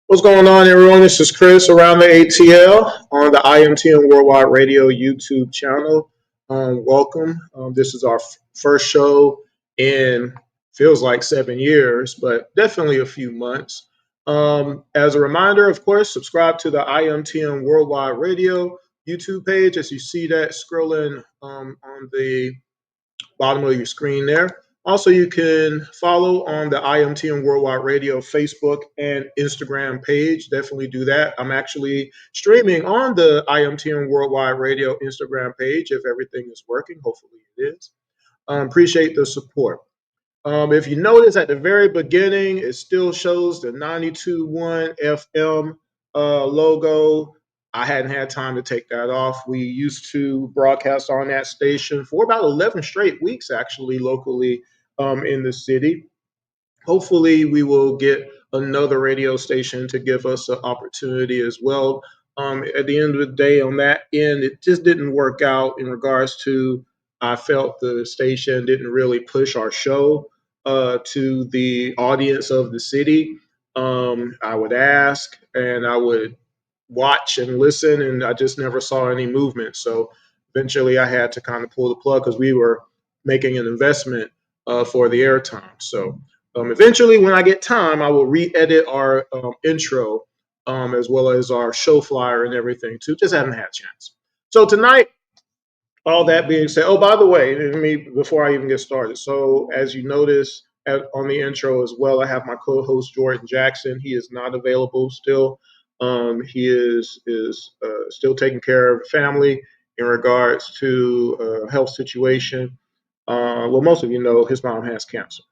What's going on, everyone? This is Chris around the ATL on the IMTN Worldwide Radio YouTube channel. Welcome. This is our first show in feels like 7 years, but definitely a few months. As a reminder, of course, subscribe to the IMTN Worldwide Radio YouTube page as you see that scrolling on the bottom of your screen there. Also, you can follow on the IMTN Worldwide Radio Facebook and Instagram page. Definitely do that. I'm actually streaming on the IMTN Worldwide Radio Instagram page if everything is working. Hopefully it is. Appreciate the support. If you notice at the very beginning, it still shows the 92.1 FM logo. I hadn't had time to take that off. We used to broadcast on that station for about 11 straight weeks, actually, locally in the city. Hopefully, we will get another radio station to give us an opportunity as well. At the end of the day, on that end, it just didn't work out in regards to I felt the station didn't really push our show to the audience of the city. I would ask and I would watch and listen, and I just never saw any movement. So eventually, I had to kind of pull the plug because we were making an investment for the airtime. So eventually, when I get time, I will re-edit our intro as well as our show flyer and everything too. Just haven't had a chance. So tonight, all that being said, oh, by the way, before I even get started, so as you notice on the intro as well, I have my co-host Jordan Jackson. He is not available still. He is still taking care of family in regards to health situation. Well, most of you know his mom has cancer,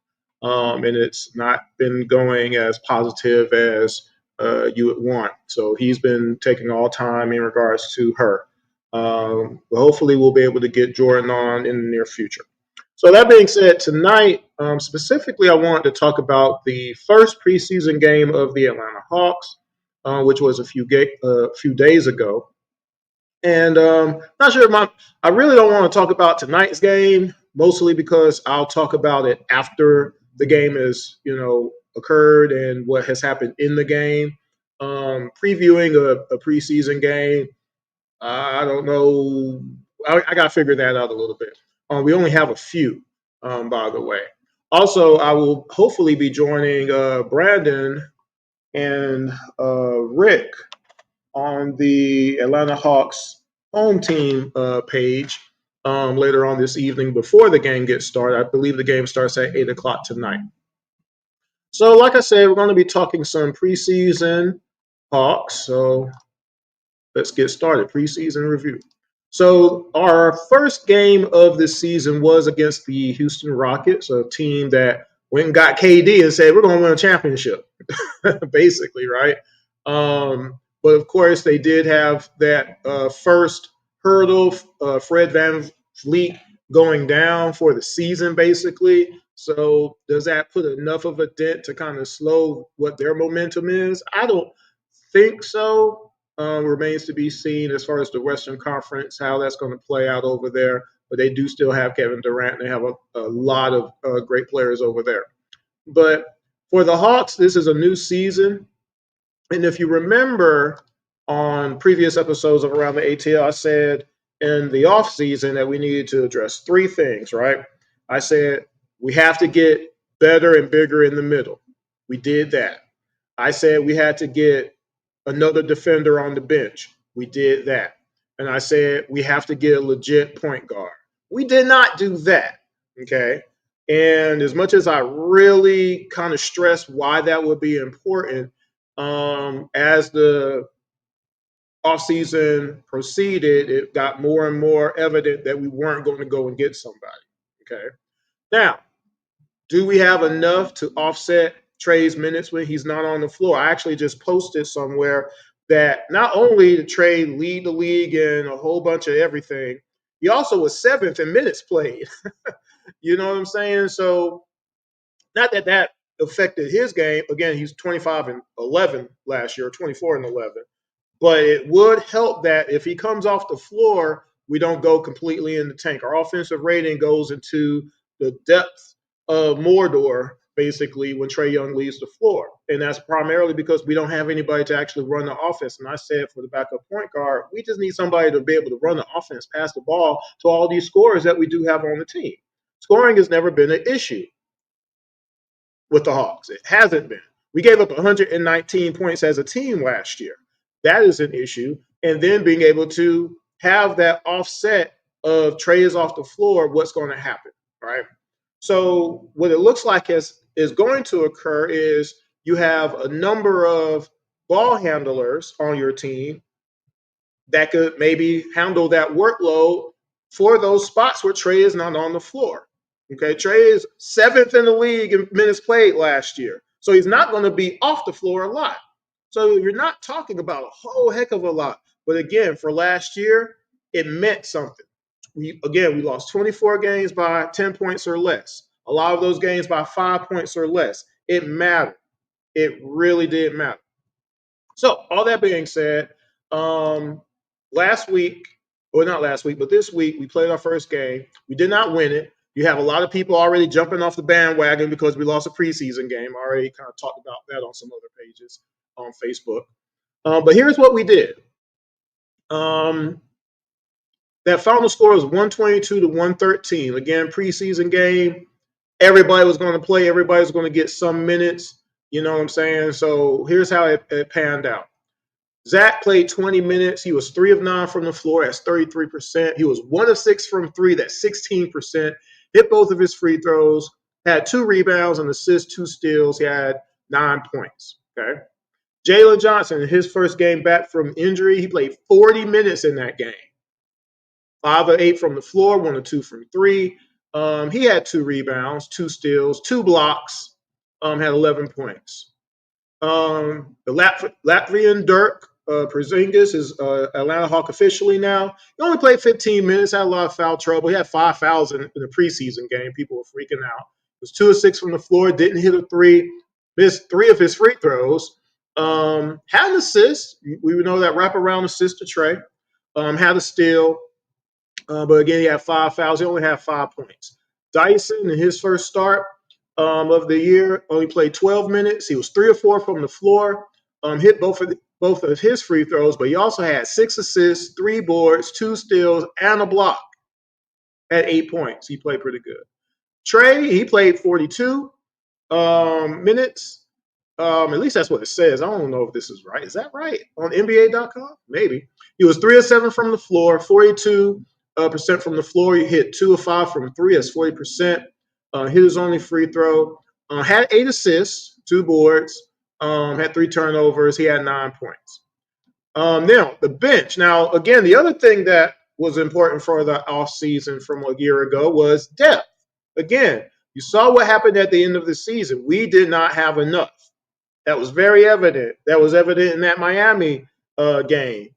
and it's not been going as positive as you would want. So he's been taking all time in regards to her. But hopefully, we'll be able to get Jordan on in the near future. So that being said, tonight specifically, I wanted to talk about the first preseason game of the Atlanta Hawks, which was a few days ago. And not sure I really don't want to talk about tonight's game, mostly because I'll talk about it after the game has, occurred and what has happened in the game. Previewing a preseason game, I don't know. I got to figure that out a little bit. We only have a few, by the way. Also, I will hopefully be joining Brandon and Rick on the Atlanta Hawks home team page later on this evening before the game gets started. I believe the game starts at 8 o'clock tonight. So, like I said, we're going to be talking some preseason Hawks. So, let's get started. Preseason review. So, our first game of this season was against the Houston Rockets, a team that went and got KD and said, we're going to win a championship, basically, right? But of course, they did have that first hurdle, Fred Van Vliet going down for the season, basically. So, does that put enough of a dent to kind of slow what their momentum is? I don't think so. Remains to be seen as far as the Western Conference, how that's going to play out over there. But they do still have Kevin Durant. They have a lot of great players over there. But for the Hawks, this is a new season. And if you remember on previous episodes of Around the ATL, I said in the offseason that we needed to address three things, right? I said we have to get better and bigger in the middle. We did that. I said we had to get another defender on the bench. We did that. And I said we have to get a legit point guard. We did not do that. Okay. And as much as I really kind of stressed why that would be important, as the offseason proceeded, it got more and more evident that we weren't going to go and get somebody. Okay. Now, do we have enough to offset Trey's minutes when he's not on the floor? I actually just posted somewhere that not only did Trey lead the league in a whole bunch of everything, he also was seventh in minutes played. You know what I'm saying? So not that that affected his game. Again, he's 25 and 11 last year, 24 and 11. But it would help that if he comes off the floor, we don't go completely in the tank. Our offensive rating goes into the depth of Mordor basically when Trae Young leaves the floor. And that's primarily because we don't have anybody to actually run the offense. And I said for the backup point guard, we just need somebody to be able to run the offense, pass the ball to all these scorers that we do have on the team. Scoring has never been an issue with the Hawks. It hasn't been. We gave up 119 points as a team last year. That is an issue. And then being able to have that offset of Trae is off the floor, what's going to happen, right? So what it looks like is going to occur is you have a number of ball handlers on your team that could maybe handle that workload for those spots where Trae is not on the floor. Okay, Trae is 7th in the league in minutes played last year. So he's not going to be off the floor a lot. So you're not talking about a whole heck of a lot. But again, for last year, it meant something. We lost 24 games by 10 points or less. A lot of those games by 5 points or less. It mattered. It really did matter. So all that being said, last week, or not last week, but this week, we played our first game. We did not win it. You have a lot of people already jumping off the bandwagon because we lost a preseason game. I already kind of talked about that on some other pages on Facebook. But here's what we did. That final score was 122 to 113. Again, preseason game. Everybody was going to play. Everybody was going to get some minutes. You know what I'm saying? So here's how it panned out. Zach played 20 minutes. He was 3 of 9 from the floor. That's 33%. He was 1 of 6 from 3. That's 16%. Hit both of his free throws. Had 2 rebounds, an assist, 2 steals. He had 9 points. Okay. Jalen Johnson, in his first game back from injury, he played 40 minutes in that game. 5 of 8 from the floor, 1 of 2 from 3. He had 2 rebounds, 2 steals, 2 blocks. Had 11 points. The Latvian Dirk Porzingis is Atlanta Hawk officially now. He only played 15 minutes, had a lot of foul trouble. He had 5 fouls in the preseason game. People were freaking out. He was 2 of 6 from the floor, didn't hit a 3, missed 3 of his free throws. Had an assist. We know that wraparound assist to Trae. Had a steal. But again, he had 5 fouls. He only had 5 points. Dyson, in his first start of the year, only played 12 minutes. He was 3 of 4 from the floor. Hit both of his free throws, but he also had 6 assists, 3 boards, 2 steals, and a block at 8 points. He played pretty good. Trae, he played 42 minutes. At least that's what it says. I don't know if this is right. Is that right? On NBA.com? Maybe. He was 3 of 7 from the floor, 42% from the floor. He hit 2 of 5 from 3. That's 40%. Hit his only free throw. Had 8 assists, 2 boards. Had 3 turnovers. He had 9 points. Now, the bench. Now, again, the other thing that was important for the offseason from a year ago was depth. Again, you saw what happened at the end of the season. We did not have enough. That was very evident. That was evident in that Miami game,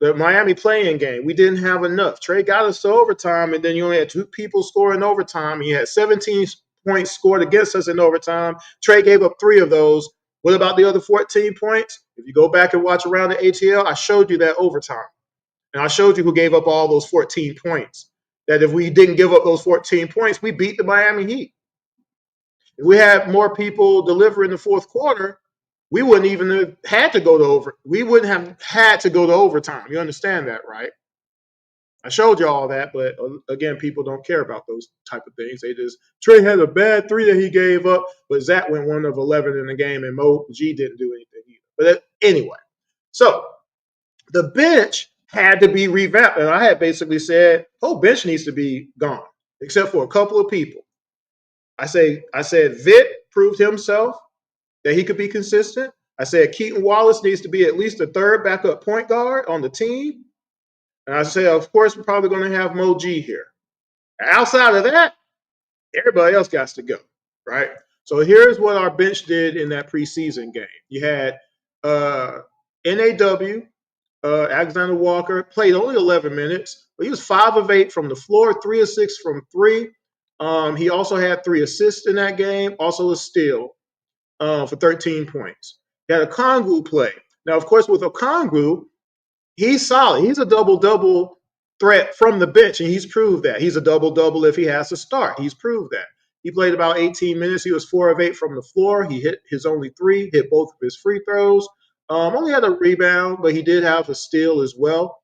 the Miami playing game. We didn't have enough. Trae got us to overtime, and then you only had 2 people score in overtime. He had 17 points scored against us in overtime. Trae gave up 3 of those. What about the other 14 points? If you go back and watch around the ATL, I showed you that overtime. And I showed you who gave up all those 14 points. That if we didn't give up those 14 points, we beat the Miami Heat. If we had more people deliver in the fourth quarter, we wouldn't even have had to go to We wouldn't have had to go to overtime. You understand that, right? I showed you all that, but again, people don't care about those type of things. They just, Trae had a bad 3 that he gave up, but Zach went 1 of 11 in the game, and Mo G didn't do anything either. But anyway, so the bench had to be revamped, and I had basically said, whole bench needs to be gone, except for a couple of people. I said Vitt proved himself that he could be consistent. I said Keaton Wallace needs to be at least a 3rd backup point guard on the team. And I said, of course, we're probably going to have Mo G here. Outside of that, everybody else got to go, right? So here's what our bench did in that preseason game. You had NAW, Alexander Walker, played only 11 minutes, but he was 5 of 8 from the floor, 3 of 6 from 3. He also had 3 assists in that game, also a steal for 13 points. He had a Okongwu play. Now, of course, with Okongwu, he's solid. He's a double-double threat from the bench, and he's proved that. He's a double-double if he has to start. He's proved that. He played about 18 minutes. He was 4 of 8 from the floor. He hit his only three, hit both of his free throws. Only had a rebound, but he did have a steal as well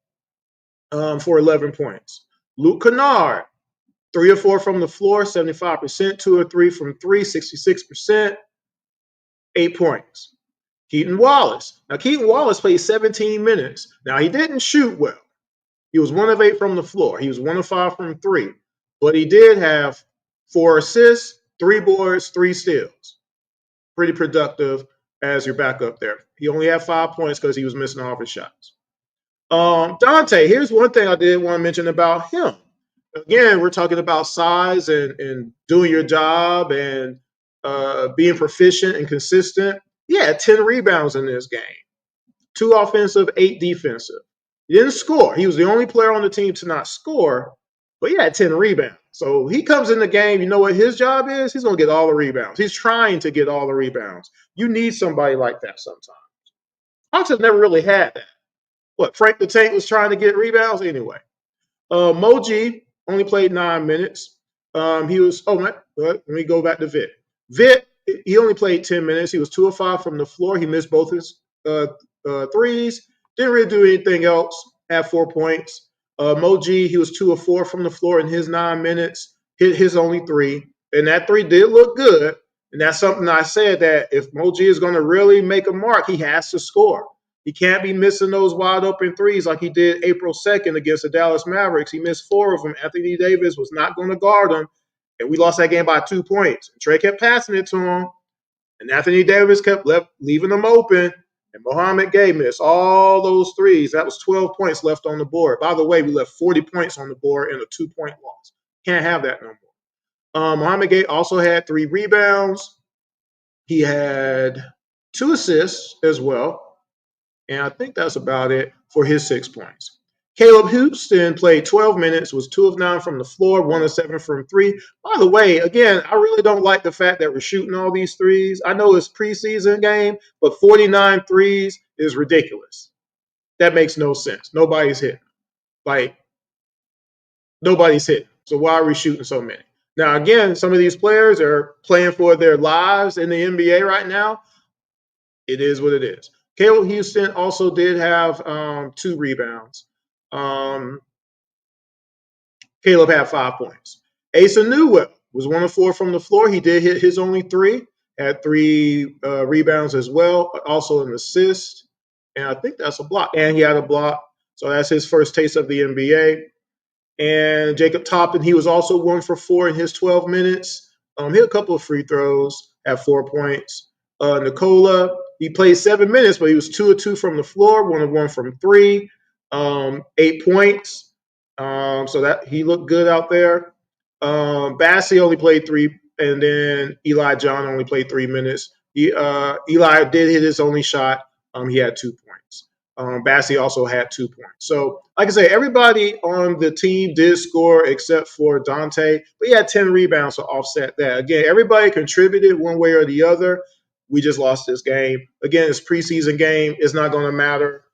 for 11 points. Luke Kennard, 3 or 4 from the floor, 75%, 2 or 3 from three, 66%, 8 points. Keaton Wallace. Now, Keaton Wallace played 17 minutes. Now, he didn't shoot well. He was 1 of 8 from the floor. He was 1 of 5 from three. But he did have 4 assists, 3 boards, 3 steals. Pretty productive as your backup there. He only had 5 points because he was missing all of his shots. Dante, here's one thing I did want to mention about him. Again, we're talking about size and doing your job and being proficient and consistent. He had 10 rebounds in this game. 2 offensive, 8 defensive. He didn't score. He was the only player on the team to not score, but he had 10 rebounds. So he comes in the game, you know what his job is? He's going to get all the rebounds. He's trying to get all the rebounds. You need somebody like that sometimes. Hawks have never really had that. What, Frank the Tank was trying to get rebounds? Anyway. Moji only played 9 minutes. Let me go back to Vit. Vit, he only played 10 minutes. He was 2 of 5 from the floor. He missed both his threes. Didn't really do anything else. Had 4 points. Moji, he was 2 of 4 from the floor in his 9 minutes. Hit his only 3. And that 3 did look good. And that's something I said, that if Moji is going to really make a mark, he has to score. He can't be missing those wide open threes like he did April 2nd against the Dallas Mavericks. He missed 4 of them. Anthony Davis was not going to guard him. And we lost that game by 2 points. And Trey kept passing it to him. And Anthony Davis kept leaving them open. And Mohamed Gay missed all those threes. That was 12 points left on the board. By the way, we left 40 points on the board in a 2-point loss. Can't have that no more. Mohamed Gay also had 3 rebounds. He had 2 assists as well. And I think that's about it for his 6 points. Caleb Houston played 12 minutes, was 2 of 9 from the floor, 1 of 7 from 3. By the way, again, I really don't like the fact that we're shooting all these threes. I know it's preseason game, but 49 threes is ridiculous. That makes no sense. Nobody's hitting. Nobody's hitting. So why are we shooting so many? Now, again, some of these players are playing for their lives in the NBA right now. It is what it is. Caleb Houston also did have 2 rebounds. Caleb had 5 points. Asa Newell was 1 of 4 from the floor. He did hit his only 3, had 3 rebounds as well, also an assist. And I think that's a block. And he had a block. So that's his first taste of the NBA. And Jacob Toppin, he was also 1 for 4 in his 12 minutes. Hit a couple of free throws, had 4 points. Nicola, he played 7 minutes, but he was 2 of 2 from the floor, 1 of 1 from 3, 8 points. So that he looked good out there. Bassie only played 3, and then Eli John only played 3 minutes. Eli did hit his only shot. He had 2 points. Bassie also had 2 points. So, like I say, everybody on the team did score except for Dante, but he had 10 rebounds to offset that. Again, everybody contributed one way or the other. We just lost this game. Again, it's preseason game. It's not going to matter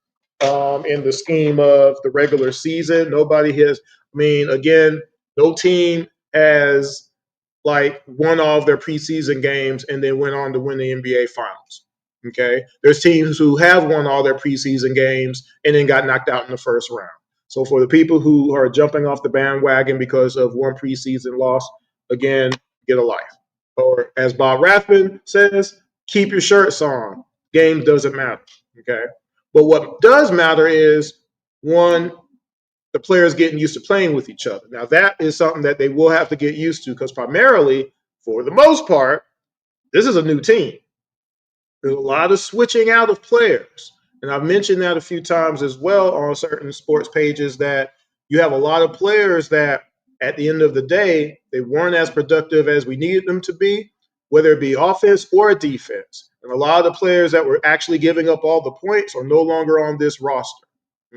in the scheme of the regular season. Nobody has, again, no team has won all of their preseason games and then went on to win the NBA Finals. Okay, there's teams who have won all their preseason games and then got knocked out in the first round. So for the people who are jumping off the bandwagon because of one preseason loss, again, get a life. Or as Bob Rathman says, keep your shirts on. Game doesn't matter. Okay, but what does matter is, one, the players getting used to playing with each other. Now that is something that they will have to get used to, because primarily, for the most part, this is a new team. There's a lot of switching out of players. And I've mentioned that a few times as well on certain sports pages, that you have a lot of players that at the end of the day, they weren't as productive as we needed them to be, whether it be offense or defense. And a lot of the players that were actually giving up all the points are no longer on this roster.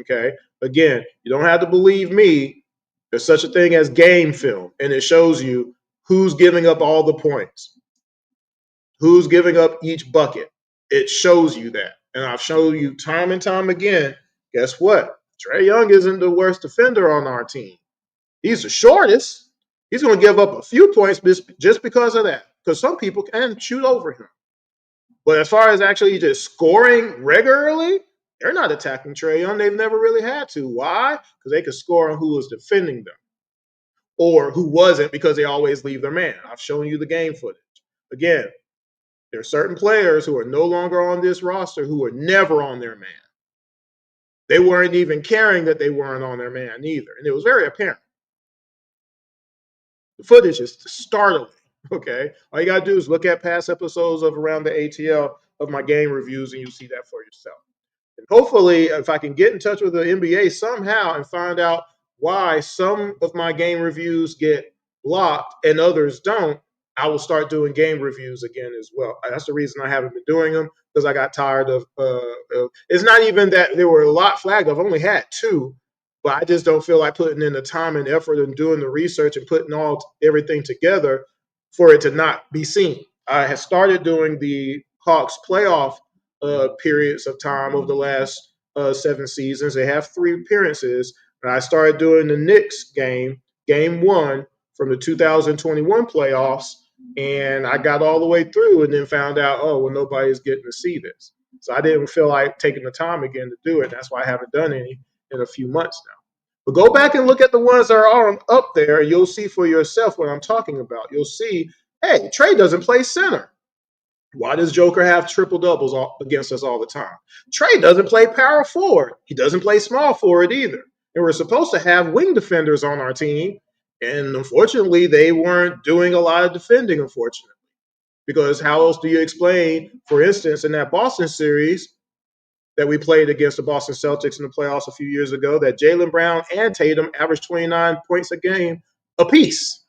Okay. Again, you don't have to believe me. There's such a thing as game film, and it shows you who's giving up all the points. Who's giving up each bucket? It shows you that. And I've shown you time and time again, guess what? Trae Young isn't the worst defender on our team. He's the shortest, He's going to give up a few points just because of that. Because some people can shoot over him. But as far as actually just scoring regularly, they're not attacking Trae Young. They've never really had to. Why? Because they could score on who was defending them or who wasn't because they always leave their man. I've shown you the game footage. Again, there are certain players who are no longer on this roster who are never on their man. They weren't even caring that they weren't on their man either. And it was very apparent. The footage is startling. Okay. All you got to do is look at past episodes of Around the ATL of my game reviews, and you'll see that for yourself. And hopefully, if I can get in touch with the NBA somehow and find out why some of my game reviews get blocked and others don't, I will start doing game reviews again as well. That's the reason I haven't been doing them, because I got tired of. It's not even that there were a lot flagged. I've only had 2, but I just don't feel like putting in the time and effort and doing the research and putting everything together for it to not be seen. I have started doing the Hawks playoff periods of time over the last 7 seasons. They have 3 appearances. And I started doing the Knicks game 1 from the 2021 playoffs, and I got all the way through and then found out, oh, well, nobody's getting to see this. So I didn't feel like taking the time again to do it. That's why I haven't done any in a few months now. But go back and look at the ones that are up there, and you'll see for yourself what I'm talking about. You'll see, hey, Trae doesn't play center. Why does Joker have triple doubles against us all the time? Trae doesn't play power forward. He doesn't play small forward either. And we're supposed to have wing defenders on our team. And unfortunately, they weren't doing a lot of defending, unfortunately. Because how else do you explain, for instance, in that Boston series that we played against the Boston Celtics in the playoffs a few years ago, that Jaylen Brown and Tatum averaged 29 points a game apiece?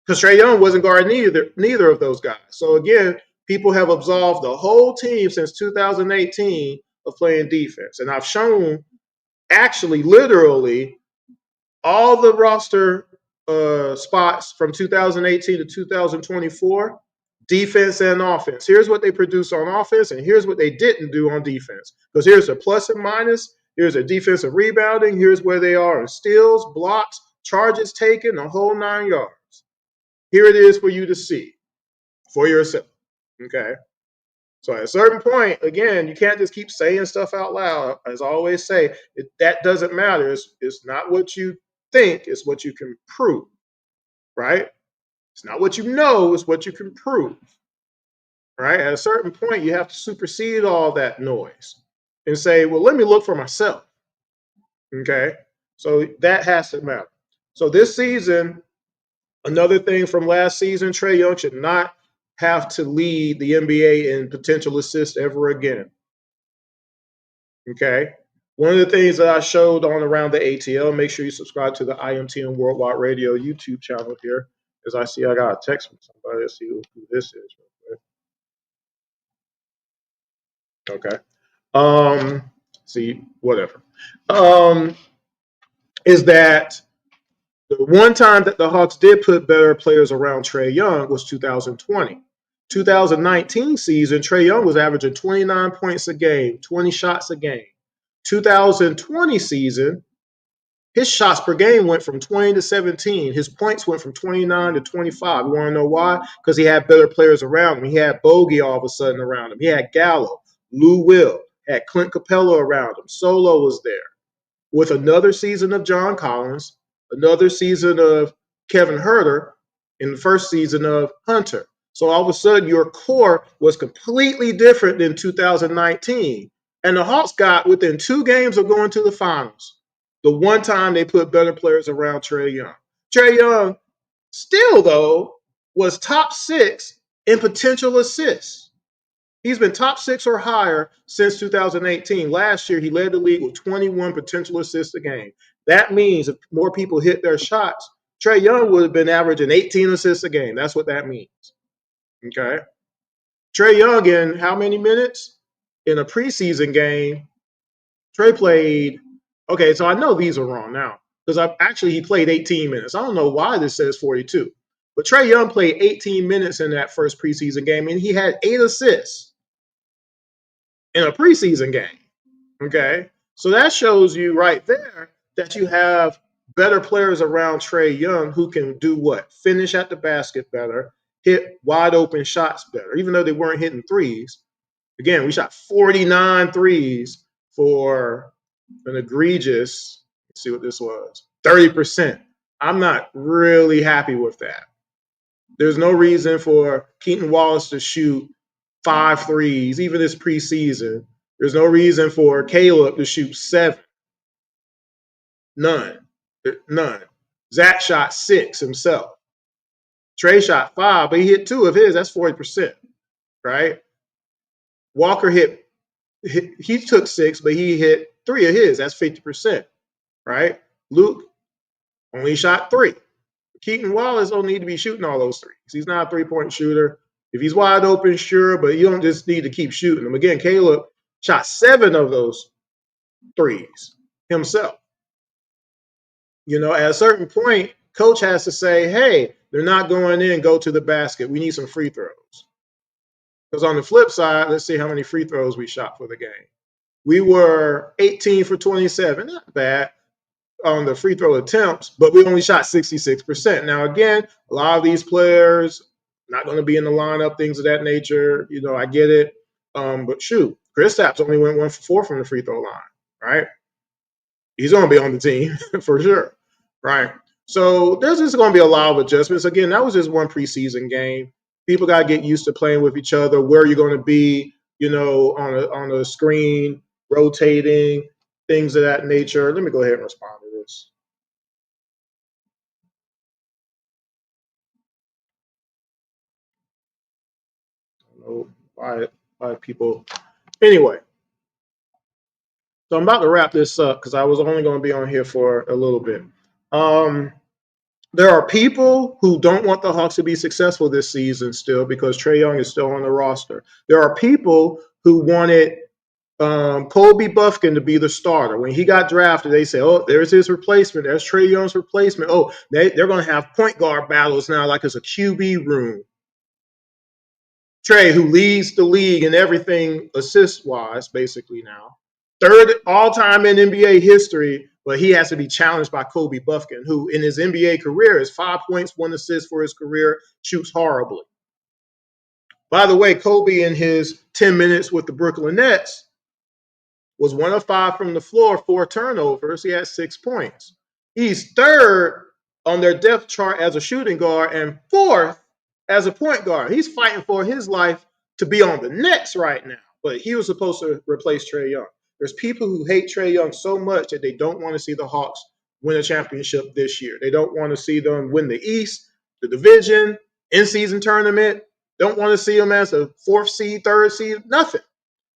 Because Trae Young wasn't guarding neither of those guys. So again, people have absolved the whole team since 2018 of playing defense. And I've shown, actually, literally, all the roster spots from 2018 to 2024, defense and offense. Here's what they produced on offense, and here's what they didn't do on defense. Because here's a plus and minus. Here's a defensive rebounding. Here's where they are in steals, blocks, charges taken, the whole 9 yards. Here it is for you to see for yourself. Okay. So at a certain point, again, you can't just keep saying stuff out loud. As I always say, that doesn't matter. It's not what you think, it's what you can prove, right? It's not what you know, it's what you can prove, right? At a certain point, you have to supersede all that noise and say, well, let me look for myself, okay? So that has to matter. So this season, another thing from last season, Trae Young should not have to lead the NBA in potential assists ever again. Okay. One of the things that I showed on Around the ATL, make sure you subscribe to the IMTN Worldwide Radio YouTube channel here, as I see I got a text from somebody. Let's see who this is real quick. Okay. See, whatever. Is that the one time that the Hawks did put better players around Trae Young was 2020. 2019 season, Trae Young was averaging 29 points a game, 20 shots a game. 2020 season, his shots per game went from 20 to 17. His points went from 29 to 25. You want to know why? Because he had better players around him. He had Bogey all of a sudden around him. He had Gallo, Lou Will, had Clint Capella around him. Solo was there. With another season of John Collins, another season of Kevin Huerter, and the first season of Hunter. So all of a sudden, your core was completely different than 2019. And the Hawks got within 2 games of going to the finals. The one time they put better players around Trae Young. Trae Young still, though, was top 6 in potential assists. He's been top 6 or higher since 2018. Last year, he led the league with 21 potential assists a game. That means if more people hit their shots, Trae Young would have been averaging 18 assists a game. That's what that means. Okay. Trae Young in how many minutes? In a preseason game, Trae played, okay, so I know these are wrong now because he played 18 minutes. I don't know why this says 42. But Trae Young played 18 minutes in that first preseason game, and he had 8 assists in a preseason game. Okay. So that shows you right there that you have better players around Trae Young who can do what? Finish at the basket better, hit wide open shots better, even though they weren't hitting threes. Again, we shot 49 threes for an egregious, let's see what this was, 30%. I'm not really happy with that. There's no reason for Keaton Wallace to shoot 5 threes, even this preseason. There's no reason for Caleb to shoot 7. None. None. Zach shot 6 himself. Trey shot 5, but he hit 2 of his. That's 40%, right? Walker he took 6, but he hit 3 of his. That's 50%, right? Luke only shot 3. Keaton Wallace don't need to be shooting all those threes. He's not a three-point shooter. If he's wide open, sure, but you don't just need to keep shooting them. Again, Caleb shot 7 of those threes himself. At a certain point, coach has to say, hey, they're not going in, go to the basket. We need some free throws. Because on the flip side, let's see how many free throws we shot for the game. We were 18 for 27, not bad on the free throw attempts, but we only shot 66%. Now, again, a lot of these players not going to be in the lineup, things of that nature. I get it. But shoot, Kristaps only went 1 for 4 from the free throw line, right? He's going to be on the team for sure, right? So there's just going to be a lot of adjustments. Again, that was just one preseason game. People got to get used to playing with each other, where you're going to be, on a screen, rotating, things of that nature. Let me go ahead and respond to this. I don't know why people. Anyway, so I'm about to wrap this up because I was only going to be on here for a little bit. There are people who don't want the Hawks to be successful this season still because Trae Young is still on the roster. There are people who wanted Kobe Buffkin to be the starter. When he got drafted, they say, oh, there's his replacement. There's Trae Young's replacement. Oh, they're going to have point guard battles now like it's a QB room. Trae, who leads the league in everything assist-wise, basically now. Third all-time in NBA history, but he has to be challenged by Kobe Buffkin, who in his NBA career is 5 points, 1 assist for his career, shoots horribly. By the way, Kobe in his 10 minutes with the Brooklyn Nets was 1 of 5 from the floor, 4 turnovers. He had 6 points. He's third on their depth chart as a shooting guard and 4th as a point guard. He's fighting for his life to be on the Nets right now, but he was supposed to replace Trae Young. There's people who hate Trae Young so much that they don't want to see the Hawks win a championship this year. They don't want to see them win the East, the division, in-season tournament. Don't want to see them as a 4th seed, 3rd seed, nothing,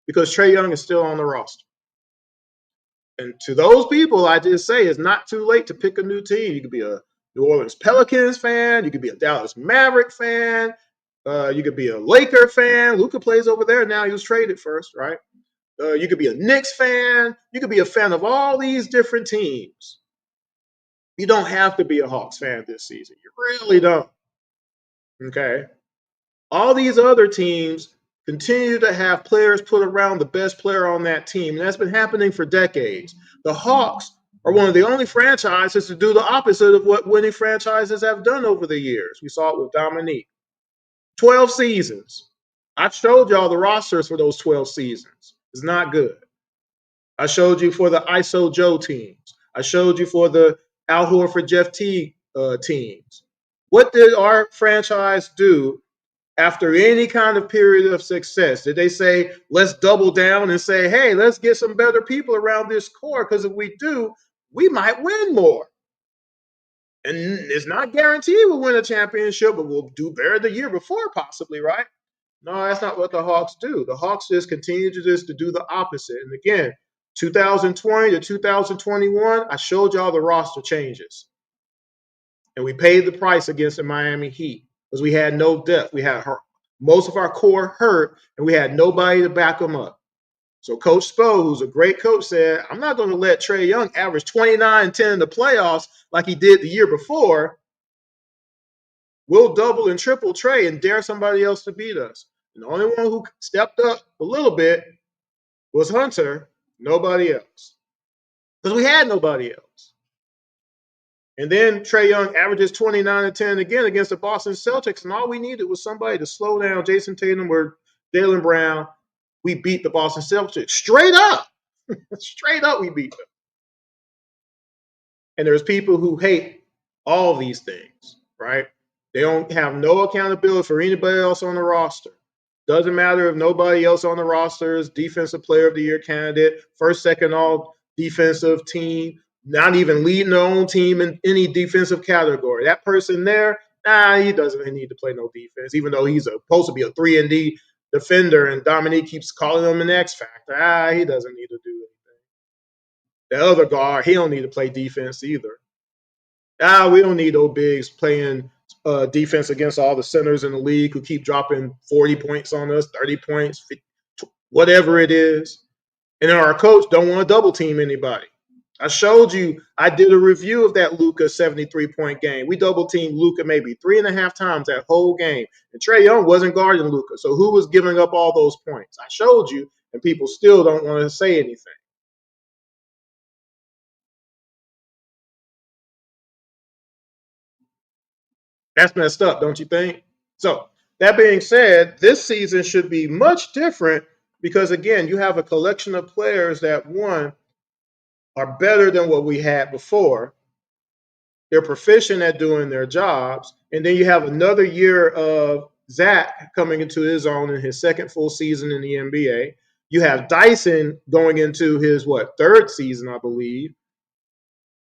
because Trae Young is still on the roster. And to those people, I just say it's not too late to pick a new team. You could be a New Orleans Pelicans fan. You could be a Dallas Maverick fan. You could be a Laker fan. Luka plays over there now. He was traded first, right? You could be a Knicks fan. You could be a fan of all these different teams. You don't have to be a Hawks fan this season. You really don't. Okay? All these other teams continue to have players put around the best player on that team. And that's been happening for decades. The Hawks are one of the only franchises to do the opposite of what winning franchises have done over the years. We saw it with Dominique. 12 seasons. I've showed y'all the rosters for those 12 seasons. It's not good. I showed you for the ISO Joe teams. I showed you for the Al Horford, Jeff Teague teams. What did our franchise do after any kind of period of success? Did they say, let's double down and say, hey, let's get some better people around this core, because if we do, we might win more? And it's not guaranteed we'll win a championship, but we'll do better the year before, possibly, right? No, that's not what the Hawks do. The Hawks just continue to do the opposite. And again, 2020 to 2021, I showed y'all the roster changes. And we paid the price against the Miami Heat because we had no depth. We had most of our core hurt, and we had nobody to back them up. So Coach Spo, who's a great coach, said, I'm not going to let Trae Young average 29 and 10 in the playoffs like he did the year before. We'll double and triple Trae and dare somebody else to beat us. And the only one who stepped up a little bit was Hunter, nobody else. Because we had nobody else. And then Trae Young averages 29 and 10 again against the Boston Celtics. And all we needed was somebody to slow down Jason Tatum or Jaylen Brown. We beat the Boston Celtics straight up. Straight up, we beat them. And there's people who hate all these things, right? They don't have no accountability for anybody else on the roster. Doesn't matter if nobody else on the roster is defensive player of the year candidate, first, second all defensive team, not even leading their own team in any defensive category. That person there, he doesn't need to play no defense, even though he's supposed to be a 3-and-D defender, and Dominique keeps calling him an X factor. He doesn't need to do anything. The other guard, he don't need to play defense either. We don't need those bigs playing defense against all the centers in the league who keep dropping 40 points on us, 30 points, 50, whatever it is. And then our coach don't want to double team anybody. I showed you, I did a review of that Luka 73-point game. We double teamed Luka maybe 3.5 times that whole game. And Trae Young wasn't guarding Luka. So who was giving up all those points? I showed you, and people still don't want to say anything. That's messed up, don't you think? So, that being said, this season should be much different because, again, you have a collection of players that, one, are better than what we had before. They're proficient at doing their jobs. And then you have another year of Zach coming into his own in his second full season in the NBA. You have Dyson going into his, third season, I believe,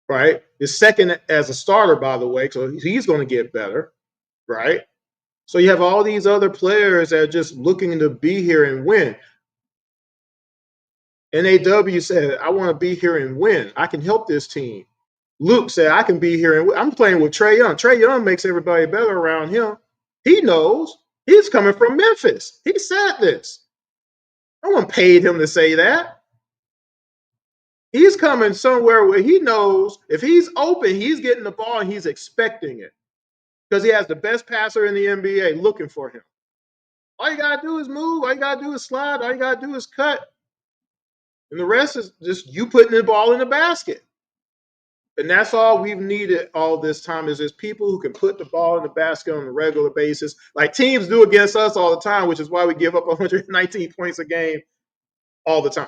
right? His second as a starter, by the way, so he's going to get better, right? So you have all these other players that are just looking to be here and win. NAW said, I want to be here and win. I can help this team. Luke said, I can be here and win. I'm playing with Trae Young. Trae Young makes everybody better around him. He knows. He's coming from Memphis. He said this. No one paid him to say that. He's coming somewhere where he knows if he's open, he's getting the ball and he's expecting it because he has the best passer in the NBA looking for him. All you got to do is move. All you got to do is slide. All you got to do is cut. And the rest is just you putting the ball in the basket. And that's all we've needed all this time is just people who can put the ball in the basket on a regular basis, like teams do against us all the time, which is why we give up 119 points a game all the time.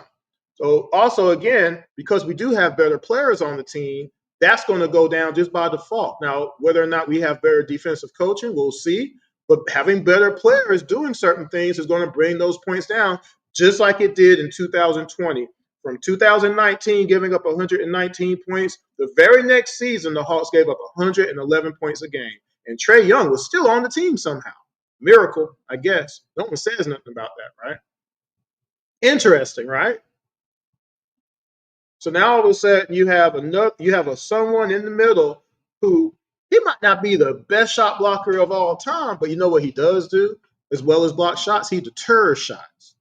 So also, again, because we do have better players on the team, that's going to go down just by default. Now, whether or not we have better defensive coaching, we'll see. But having better players doing certain things is going to bring those points down, just like it did in 2020. From 2019, giving up 119 points, the very next season, the Hawks gave up 111 points a game. And Trae Young was still on the team somehow. Miracle, I guess. No one says nothing about that, right? Interesting, right? So now all of a sudden you have someone in the middle who he might not be the best shot blocker of all time, but you know what he does do? As well as block shots, he deters shots.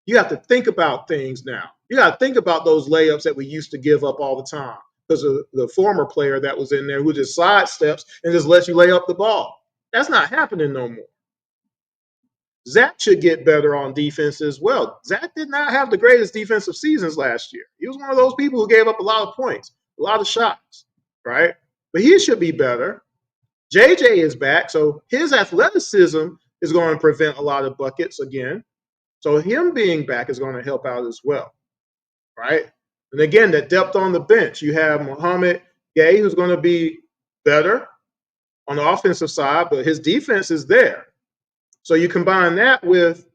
You have to think about things now. You got to think about those layups that we used to give up all the time because of the former player that was in there who just sidesteps and just lets you lay up the ball. That's not happening no more. Zach should get better on defense as well. Zach did not have the greatest defensive seasons last year. He was one of those people who gave up a lot of points, a lot of shots, right? But he should be better. JJ is back, so his athleticism is going to prevent a lot of buckets again. So him being back is going to help out as well, right? And again, that depth on the bench. You have Mohamed Gay, who's going to be better on the offensive side, but his defense is there. So you combine that with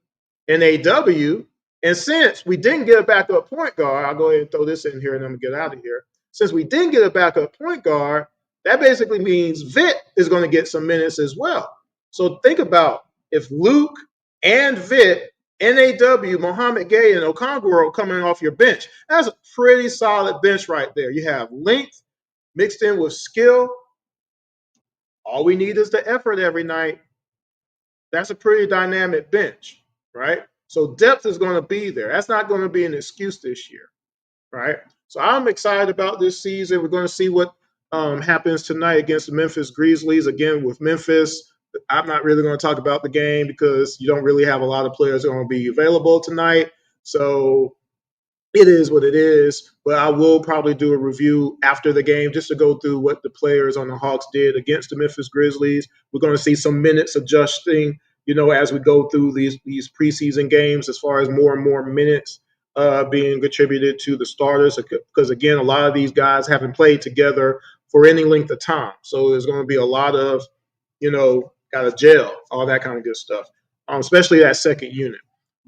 NAW, and since we didn't get a backup point guard, I'll go ahead and throw this in here and then get out of here. Since we didn't get a backup point guard, that basically means Vit is going to get some minutes as well. So think about if Luke and Vit, NAW, Mohamed Gay, and Okongwu are coming off your bench. That's a pretty solid bench right there. You have length mixed in with skill. All we need is the effort every night. That's a pretty dynamic bench, right? So depth is going to be there. That's not going to be an excuse this year, right? So I'm excited about this season. We're going to see what happens tonight against the Memphis Grizzlies. Again, with Memphis, I'm not really going to talk about the game because you don't really have a lot of players that are going to be available tonight. So it is what it is. But I will probably do a review after the game just to go through what the players on the Hawks did against the Memphis Grizzlies. We're going to see some minutes adjusting, as we go through these preseason games, as far as more and more minutes being attributed to the starters. Because again, a lot of these guys haven't played together for any length of time, so there's going to be a lot of, got to gel, all that kind of good stuff, especially that second unit.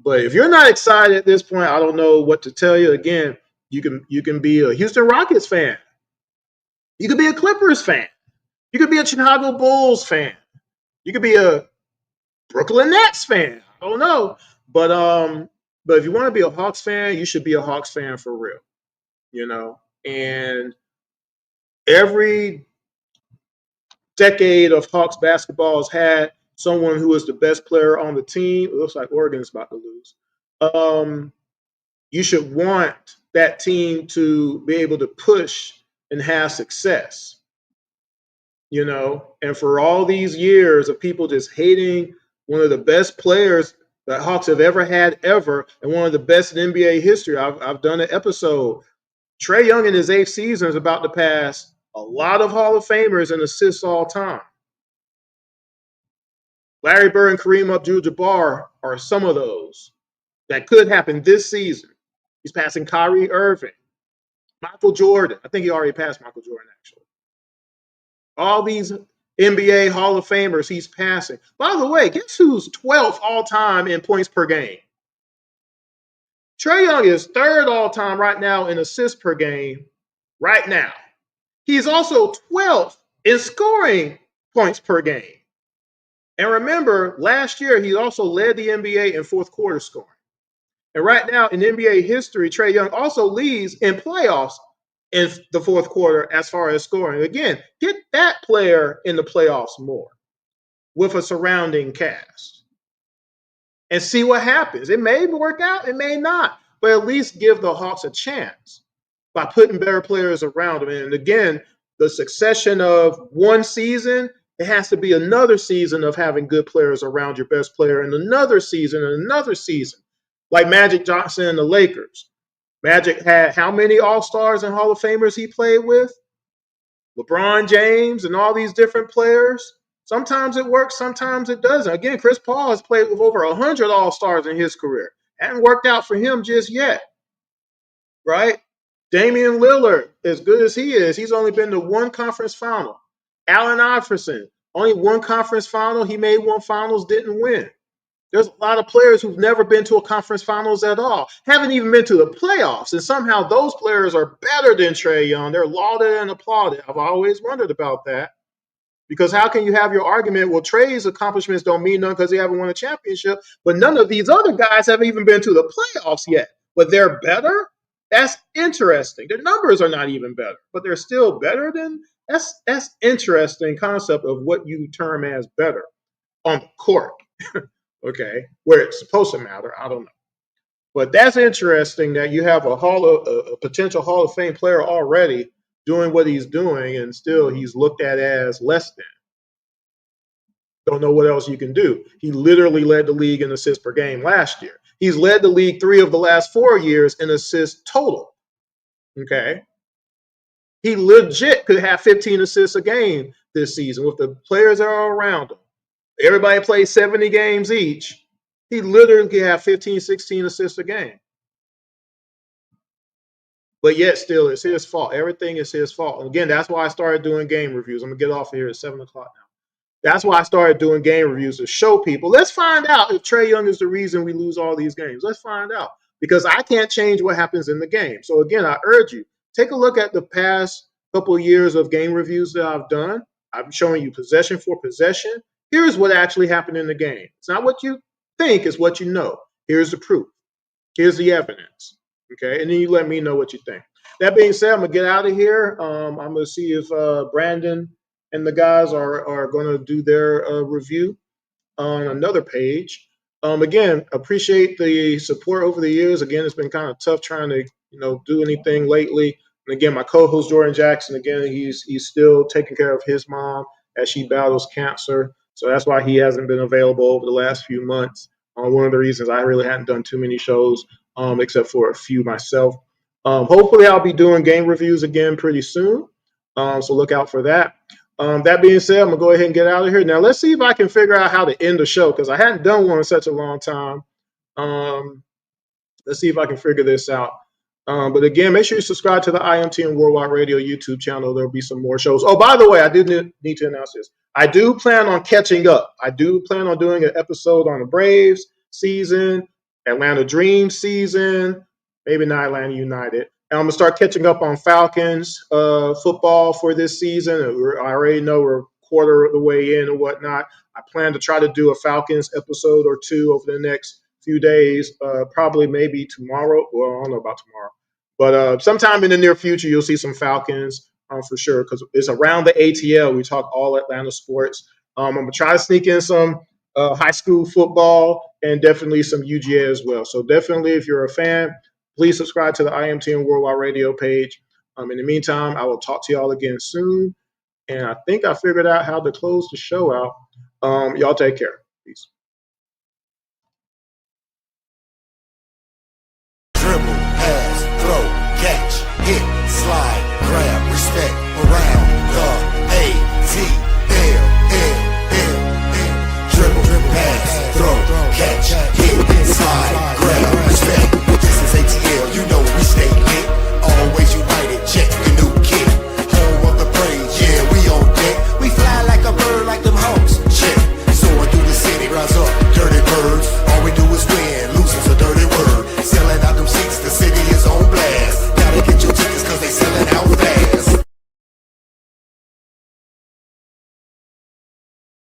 But if you're not excited at this point, I don't know what to tell you. Again, you can be a Houston Rockets fan. You could be a Clippers fan. You could be a Chicago Bulls fan. You could be a Brooklyn Nets fan. I don't know. But if you want to be a Hawks fan, you should be a Hawks fan for real. And every decade of Hawks basketball has had someone who is the best player on the team. It looks like Oregon's about to lose. You should want that team to be able to push and have success. And for all these years of people just hating one of the best players that Hawks have ever had ever, and one of the best in NBA history. I've done an episode. Trae Young in his 8th season is about to pass a lot of Hall of Famers in assists all time. Larry Bird and Kareem Abdul-Jabbar are some of those that could happen this season. He's passing Kyrie Irving, Michael Jordan. I think he already passed Michael Jordan, actually. All these NBA Hall of Famers he's passing. By the way, guess who's 12th all-time in points per game? Trae Young is 3rd all-time right now in assists per game right now. He's also 12th in scoring points per game. And remember, last year he also led the NBA in fourth quarter scoring. And right now in NBA history, Trae Young also leads in playoffs in the fourth quarter as far as scoring. Again, get that player in the playoffs more with a surrounding cast and see what happens. It may work out, it may not, but at least give the Hawks a chance by putting better players around them. And again, the succession of one season, it has to be another season of having good players around your best player, and another season, and another season. Like Magic Johnson and the Lakers. Magic had how many All-Stars and Hall of Famers he played with? LeBron James and all these different players. Sometimes it works, sometimes it doesn't. Again, Chris Paul has played with over 100 All-Stars in his career. Hasn't worked out for him just yet, right? Damian Lillard, as good as he is, he's only been to one conference final. Allen Iverson, only one conference final. He made one finals, didn't win. There's a lot of players who've never been to a conference finals at all, haven't even been to the playoffs, and somehow those players are better than Trae Young. They're lauded and applauded. I've always wondered about that, because how can you have your argument, well, Trae's accomplishments don't mean nothing because he haven't won a championship, but none of these other guys haven't even been to the playoffs yet, but they're better? That's interesting. Their numbers are not even better, but they're still better than – that's interesting concept of what you term as better on the court. Okay, where it's supposed to matter, I don't know. But that's interesting that you have a potential Hall of Fame player already doing what he's doing, and still he's looked at as less than. Don't know what else you can do. He literally led the league in assists per game last year. He's led the league 3 of the last 4 years in assists total. Okay. He legit could have 15 assists a game this season with the players that are around him. Everybody plays 70 games each. He literally can have 15, 16 assists a game. But yet still, it's his fault. Everything is his fault. And again, that's why I started doing game reviews. I'm going to get off of here at 7 o'clock now. That's why I started doing game reviews, to show people. Let's find out if Trae Young is the reason we lose all these games. Let's find out. Because I can't change what happens in the game. So again, I urge you, take a look at the past couple of years of game reviews that I've done. I'm showing you possession for possession. Here's what actually happened in the game. It's not what you think, it's what you know. Here's the proof. Here's the evidence. Okay, and then you let me know what you think. That being said, I'm going to get out of here. I'm going to see if Brandon and the guys are going to do their review on another page. Again, appreciate the support over the years. Again, it's been kind of tough trying to do anything lately. And again, my co-host Jordan Jackson, again, he's still taking care of his mom as she battles cancer. So that's why he hasn't been available over the last few months. One of the reasons I really hadn't done too many shows except for a few myself. Hopefully, I'll be doing game reviews again pretty soon. So look out for that. That being said, I'm gonna go ahead and get out of here. Now let's see if I can figure out how to end the show because I hadn't done one in such a long time. Um, let's see if I can figure this out. But again, make sure you subscribe to the IMTN Worldwide Radio YouTube channel. There'll be some more shows. Oh, by the way, I did need to announce this. I do plan on catching up. I do plan on doing an episode on the Braves season, Atlanta Dreams season, maybe not Atlanta United. And I'm gonna start catching up on Falcons football for this season. I already know we're a quarter of the way in and whatnot. I plan to try to do a Falcons episode or two over the next few days, probably maybe tomorrow. Well, I don't know about tomorrow, but sometime in the near future, you'll see some Falcons for sure because it's around the ATL. We talk all Atlanta sports. I'm going to try to sneak in some high school football and definitely some UGA as well. So definitely, if you're a fan, please subscribe to the IMTN Worldwide Radio page. In the meantime, I will talk to y'all again soon. And I think I figured out how to close the show out. Y'all take care. Peace.